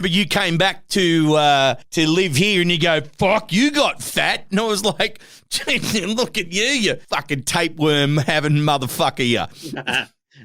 But you came back to live here and you go, fuck, you got fat. And I was like, look at you fucking tapeworm having motherfucker, you.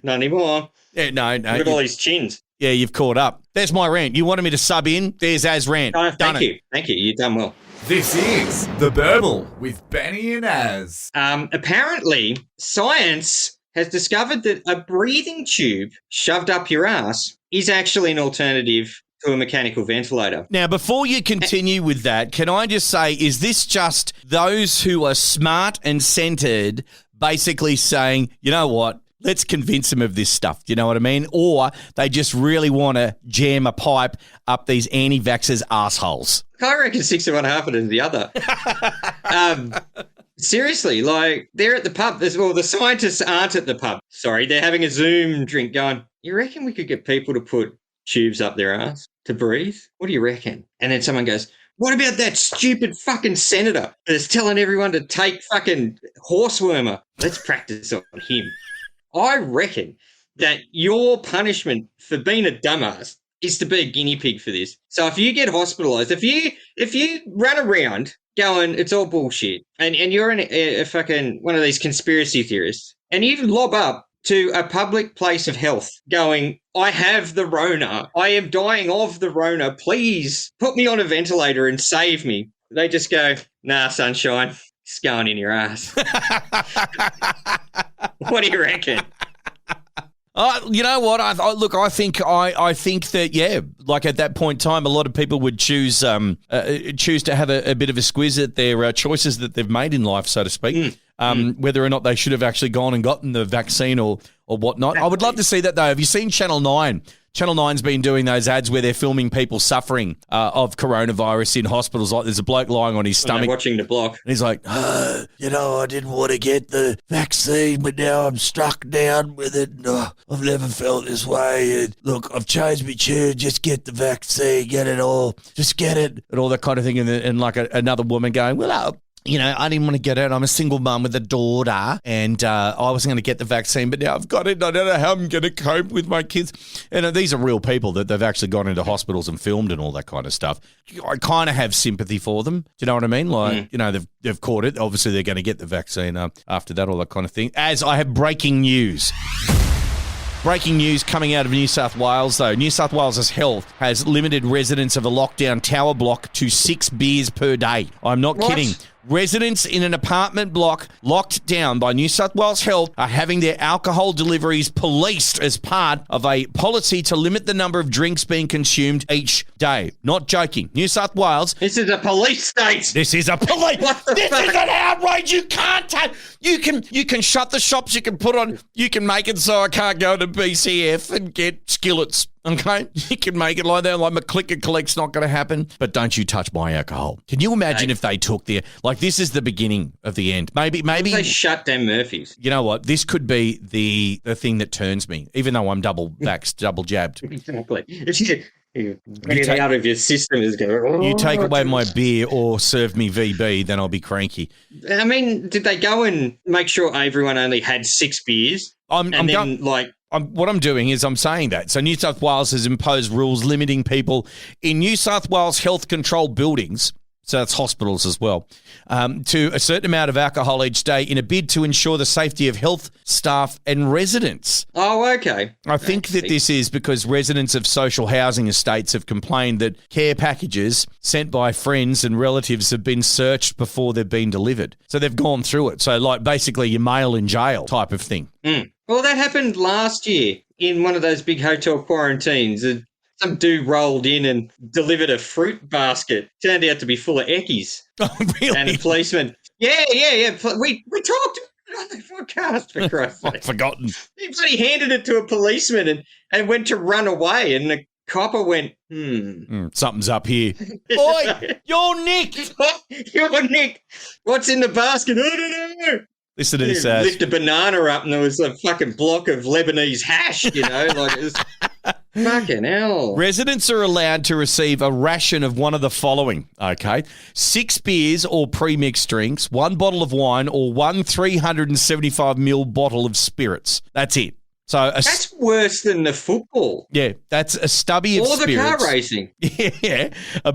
Not anymore. Yeah, no. Look at all these chins. Yeah, you've caught up. There's my rant. You wanted me to sub in? There's Az rant. Oh, thank you. Thank you. You've done well. This is The Burble with Benny and Az. Apparently, science has discovered that a breathing tube shoved up your ass is actually an alternative to a mechanical ventilator. Now, before you continue with that, can I just say, is this just those who are smart and centered basically saying, you know what, let's convince them of this stuff, do you know what I mean? Or they just really want to jam a pipe up these anti-vaxxers assholes? I reckon 6 of one, half it is the other. Seriously, like, they're at the pub. Well, the scientists aren't at the pub. Sorry, they're having a Zoom drink going, you reckon we could get people to put tubes up their ass to breathe? What do you reckon? And then someone goes, what about that stupid fucking senator that's telling everyone to take fucking horsewormer? Let's practice on him. I reckon that your punishment for being a dumbass is to be a guinea pig for this. So if you get hospitalised, if you run around going, it's all bullshit, and you're a fucking one of these conspiracy theorists, and you lob up to a public place of health going, I have the Rona, I am dying of the Rona, please put me on a ventilator and save me. They just go, nah, sunshine, it's going in your ass. What do you reckon? You know what? I think that, yeah, like at that point in time, a lot of people would choose to have a bit of a squiz at their choices that they've made in life, so to speak. Whether or not they should have actually gone and gotten the vaccine or whatnot. I would love to see that, though. Have you seen Channel 9? Channel 9's been doing those ads where they're filming people suffering of coronavirus in hospitals. Like there's a bloke lying on his stomach. Watching the block. And he's like, I didn't want to get the vaccine, but now I'm struck down with it. And, I've never felt this way. And, look, I've changed my tune. Just get the vaccine. Get it all. Just get it. And all that kind of thing. And like another woman going, well, I didn't want to get it. I'm a single mum with a daughter, and I wasn't going to get the vaccine, but now I've got it. I don't know how I'm going to cope with my kids. And these are real people that they've actually gone into hospitals and filmed and all that kind of stuff. I kind of have sympathy for them. Do you know what I mean? Like, they've caught it. Obviously, they're going to get the vaccine after that, all that kind of thing. As I have breaking news. Breaking news coming out of New South Wales, though. New South Wales' health has limited residents of a lockdown tower block to 6 beers per day. I'm not kidding. Residents in an apartment block locked down by New South Wales Health are having their alcohol deliveries policed as part of a policy to limit the number of drinks being consumed each day. Not joking. New South Wales. This is a police state. This is a police. This is an outrage. You can't take. You can shut the shops. You can make it so I can't go to BCF and get skillets. Okay, you can make it like that. Like my click and collect's not going to happen, but don't you touch my alcohol. Can you imagine if they took this is the beginning of the end. Maybe they shut down Murphy's. You know what? This could be the thing that turns me, even though I'm double vaxxed, double jabbed. Exactly. You get it out of your system is going. You take away my beer or serve me VB, then I'll be cranky. I mean, did they go and make sure everyone only had 6 beers? What I'm doing is I'm saying that. So New South Wales has imposed rules limiting people in New South Wales health control buildings, so that's hospitals as well, to a certain amount of alcohol each day in a bid to ensure the safety of health staff and residents. Oh, okay. I think that this is because residents of social housing estates have complained that care packages sent by friends and relatives have been searched before they've been delivered. So they've gone through it. So like basically your mail in jail type of thing. Well, that happened last year in one of those big hotel quarantines. Some dude rolled in and delivered a fruit basket. Turned out to be full of eckies. Oh, really? And a policeman. Yeah. We talked on the podcast, for Christ's sake. I've forgotten. He bloody handed it to a policeman and went to run away, and the copper went, something's up here. Oi, you're Nick. You're Nick. What's in the basket? I don't know. Listen to this. Lift a banana up and there was a fucking block of Lebanese hash, like it was fucking hell. Residents are allowed to receive a ration of one of the following, okay? 6 beers or pre-mixed drinks, 1 bottle of wine or 1 375ml bottle of spirits. That's it. So That's worse than the football. yeah, that's a stubby of Or the spirits. car racing. Yeah,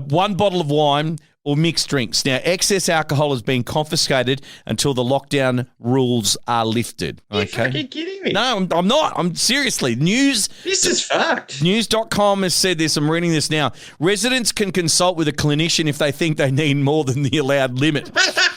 one bottle of wine or mixed drinks. Now, excess alcohol has been confiscated until the lockdown rules are lifted. You're fucking kidding me. No, I'm not. I'm seriously. This is fucked. News.com has said this. I'm reading this now. Residents can consult with a clinician if they think they need more than the allowed limit.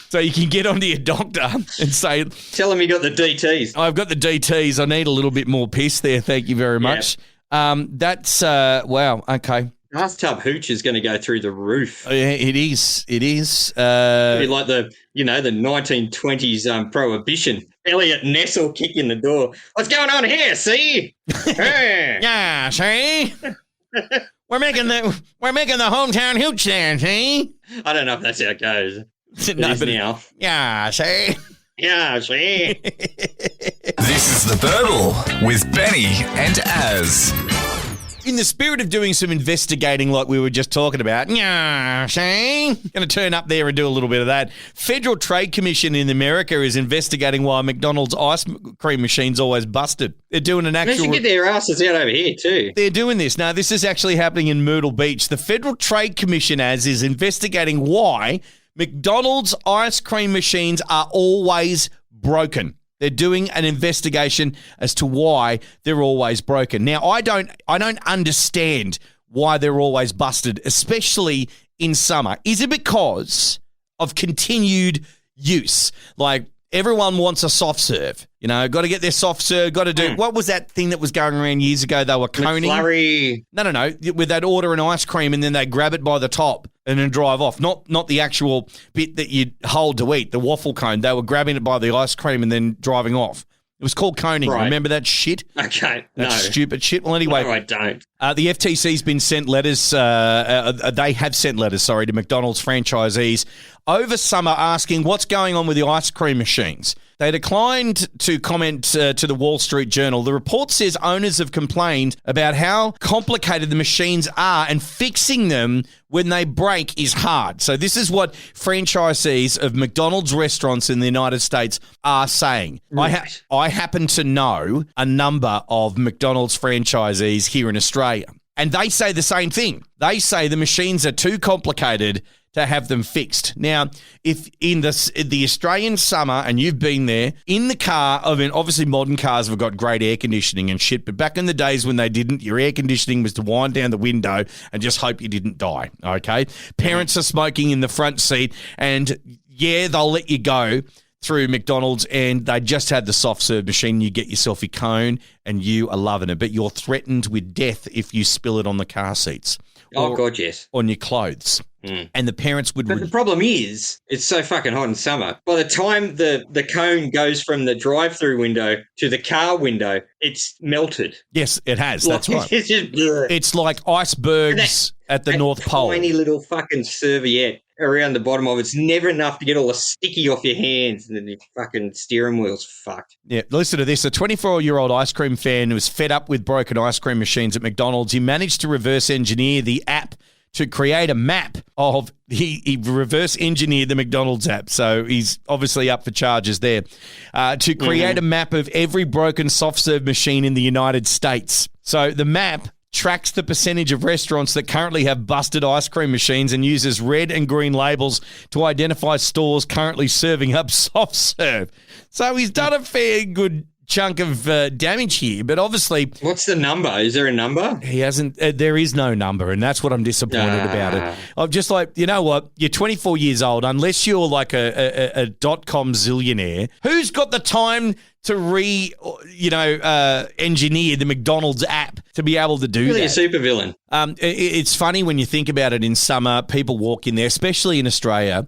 So you can get onto your doctor and say, Tell him you got the DTs. I've got the DTs. I need a little bit more piss there. Thank you very much. That's, wow, okay. Bathtub hooch is going to go through the roof. It is. It is. It'd be like the 1920s prohibition. Elliot Ness kick in the door. What's going on here? See? Hey. Yeah, see? We're making the hometown hooch there, see? I don't know if that's how it goes. No, It is now. Yeah, see? Yeah, see? This is The Burble with Benny and Az. In the spirit of doing some investigating like we were just talking about, yeah, see? Going to turn up there and do a little bit of that. Federal Trade Commission in America is investigating why McDonald's ice cream machine's always busted. They're doing an They actual... should get their asses out over here too. They're doing this. Now, this is actually happening in Myrtle Beach. The Federal Trade Commission, is investigating why McDonald's ice cream machines are always broken. They're doing an investigation as to why they're always broken. Now, I don't understand why they're always busted, especially in summer. Is it because of continued use? Like, everyone wants a soft serve. You know, got to get their soft serve, got to do... What was that thing that was going around years ago? They were coning. McFlurry. No. With that order an ice cream and then they grab it by the top and then drive off. Not the actual bit that you hold to eat, the waffle cone. They were grabbing it by the ice cream and then driving off. It was called coning. Right. Remember that shit? Okay, no. That stupid shit. Well, anyway. No, I don't. The FTC's been sent letters, they have sent letters, to McDonald's franchisees over summer asking what's going on with the ice cream machines. They declined to comment to the Wall Street Journal. The report says owners have complained about how complicated the machines are and fixing them when they break is hard. So this is what franchisees of McDonald's restaurants in the United States are saying. Right. I happen to know a number of McDonald's franchisees here in Australia, and they say the same thing. They say the machines are too complicated to have them fixed. Now, if in the Australian summer, and you've been there, in the car, obviously modern cars have got great air conditioning and shit, but back in the days when they didn't, your air conditioning was to wind down the window and just hope you didn't die, okay? Parents are smoking in the front seat, and yeah, they'll let you go through McDonald's, and they just had the soft serve machine. You get yourself your cone and you are loving it, but you're threatened with death if you spill it on the car seats. Oh, God, yes. On your clothes. And the parents would... But the problem is, it's so fucking hot in summer. By the time the cone goes from the drive-through window to the car window, it's melted. Yes, it has. That's right. It's just... Bleh. It's like icebergs at the North Pole. Tiny little fucking serviette around the bottom of it's never enough to get all the sticky off your hands, and then your fucking steering wheel's fucked. Yeah, listen to this. A 24-year-old ice cream fan who was fed up with broken ice cream machines at McDonald's, he managed to reverse engineer the app to create a map of... He reverse engineered the McDonald's app, so he's obviously up for charges there, to create a map of every broken soft serve machine in the United States. So the map tracks the percentage of restaurants that currently have busted ice cream machines and uses red and green labels to identify stores currently serving up soft serve. So he's done a fair good chunk of damage here, but obviously... What's the number? Is there a number? He hasn't... there is no number, and that's what I'm disappointed about it. I'm just like, you know what? You're 24 years old. Unless you're like a dot-com zillionaire, who's got the time to engineer the McDonald's app to be able to do Really that? a supervillain. It's funny when you think about it. In summer, people walk in there, especially in Australia,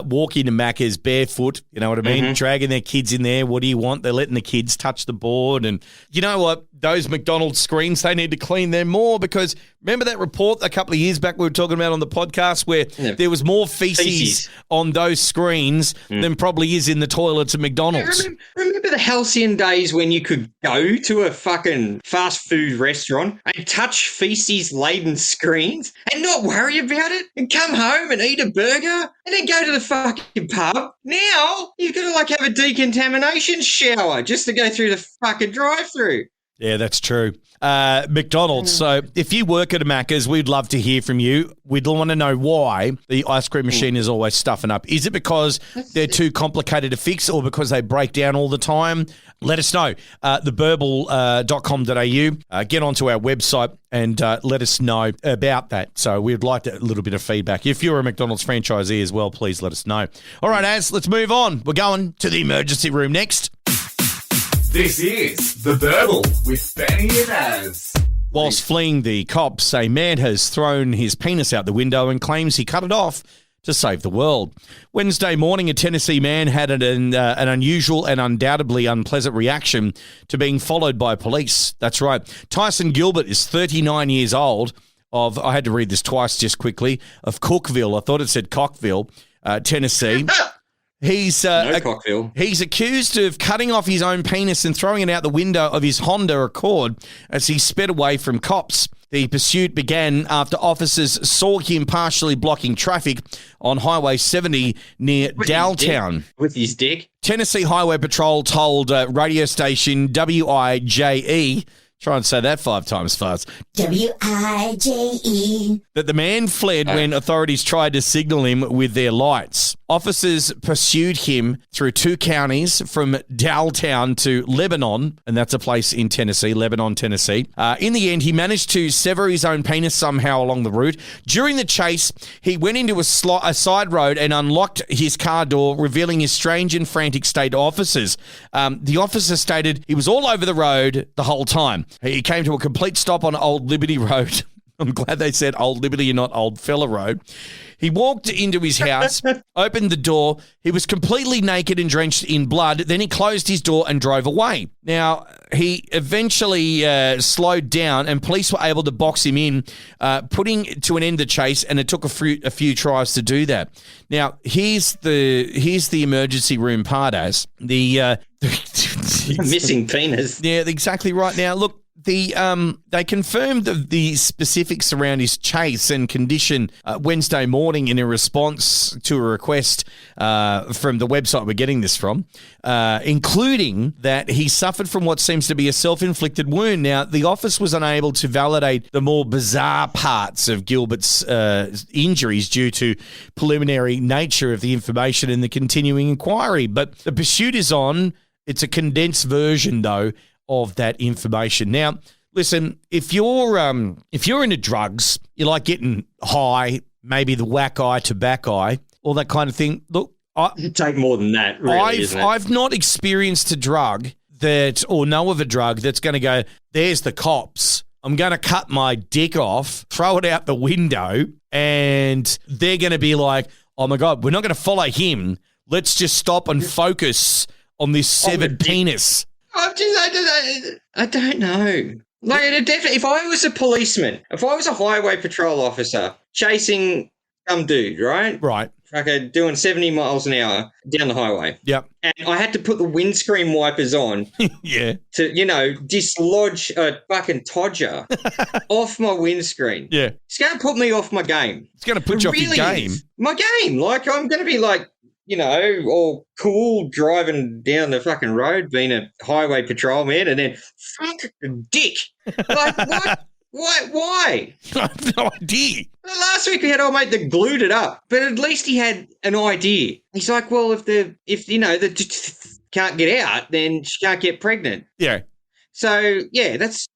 walk into Macca's barefoot, you know what I mean? Dragging their kids in there. What do you want? They're letting the kids touch the board. And you know what? Those McDonald's screens, they need to clean them more, because remember that report a couple of years back we were talking about on the podcast where there was more feces on those screens than probably is in the toilets at McDonald's. Remember the halcyon days when you could go to a fucking fast food restaurant and touch feces-laden screens and not worry about it and come home and eat a burger and then go to the fucking pub? Now you've got to have a decontamination shower just to go through the fucking drive-through. Yeah, that's true. McDonald's. So if you work at a Macca's, we'd love to hear from you. We'd want to know why the ice cream machine is always stuffing up. Is it because they're too complicated to fix or because they break down all the time? Let us know. theburble.com.au. Get onto our website and let us know about that. So we'd like a little bit of feedback. If you're a McDonald's franchisee as well, please let us know. All right, Az, let's move on. We're going to the emergency room next. This is The Burble with Benny and Az. Whilst fleeing the cops, a man has thrown his penis out the window and claims he cut it off to save the world. Wednesday morning, a Tennessee man had an unusual and undoubtedly unpleasant reaction to being followed by police. That's right. Tyson Gilbert is 39 years old I had to read this twice just quickly, of Cookville. I thought it said Cockville, Tennessee. He's accused of cutting off his own penis and throwing it out the window of his Honda Accord as he sped away from cops. The pursuit began after officers saw him partially blocking traffic on Highway 70 near Dowtown. With his dick? Tennessee Highway Patrol told radio station WIJE, try and say that 5 times fast, WIJE, that the man fled when authorities tried to signal him with their lights. Officers pursued him through 2 counties from Dowtown to Lebanon, and that's a place in Tennessee, Lebanon, Tennessee. In the end, he managed to sever his own penis somehow along the route. During the chase, he went into a side road and unlocked his car door, revealing his strange and frantic state to officers. The officer stated he was all over the road the whole time. He came to a complete stop on Old Liberty Road. I'm glad they said Old Liberty and not Old Fella Road. He walked into his house, opened the door. He was completely naked and drenched in blood. Then he closed his door and drove away. Now, he eventually slowed down and police were able to box him in, putting to an end the chase, and it took a few tries to do that. Now, here's the emergency room part, as the missing penis. Yeah, exactly right. Now, look, they confirmed the specifics around his chase and condition Wednesday morning in a response to a request from the website we're getting this from, including that he suffered from what seems to be a self-inflicted wound. Now, the office was unable to validate the more bizarre parts of Gilbert's injuries due to preliminary nature of the information in the continuing inquiry, but the pursuit is on. It's a condensed version, though, of that information. Now, listen, if you're into drugs, you like getting high, maybe the whack eye, tobacco eye, all that kind of thing. Look, It'd take more than that, really, isn't it? I've not experienced a drug or know of a drug that's going to go, there's the cops. I'm going to cut my dick off, throw it out the window, and they're going to be like, oh my God, we're not going to follow him. Let's just stop and focus on this severed penis. I don't know. Like, definitely, if I was a policeman, if I was a highway patrol officer chasing some dude, right? Right. Okay, doing 70 miles an hour down the highway. Yep. And I had to put the windscreen wipers on yeah. to, dislodge a fucking todger off my windscreen. Yeah. It's going to put me off my game. It's going to put you off your game. My game. Like, I'm going to be like, all cool driving down the fucking road, being a highway patrolman, and then fuck a dick. Like, what? Why? I have no idea. Last week we had old mate that glued it up, but at least he had an idea. He's like, well, if the can't get out, then she can't get pregnant. Yeah. So yeah, that's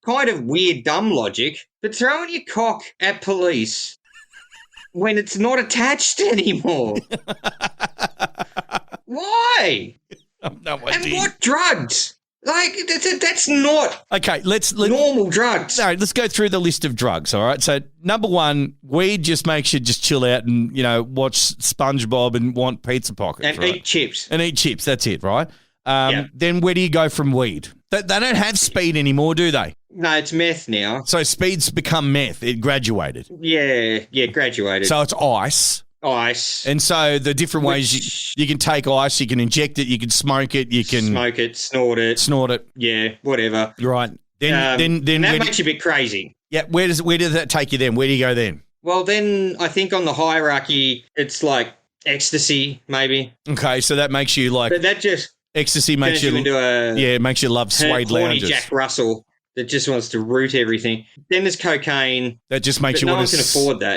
kind of weird, dumb logic. But throwing your cock at police when it's not attached anymore. Why? No idea. And what drugs? Like, that's not okay. Let's normal drugs. No, let's go through the list of drugs. All right. So number one, weed just makes you just chill out and watch SpongeBob and want pizza pockets and right? eat chips. And eat chips. That's it, right? Yeah. Then where do you go from weed? They don't have speed anymore, do they? No, it's meth now. So speed's become meth. It graduated. Yeah, graduated. So it's ice. Ice. And so the different ways you can take ice, you can inject it, you can smoke it, you can smoke it, snort it. Yeah, whatever. Right. Then that makes you a bit crazy. Yeah. Where does that take you then? Where do you go then? Well, then I think on the hierarchy, it's like ecstasy, maybe. Okay, so that makes you like. But that just Ecstasy makes turns you, into a it makes you love suede horny lounges. Jack Russell that just wants to root everything. Then there's cocaine, That just makes but you no want one can afford that.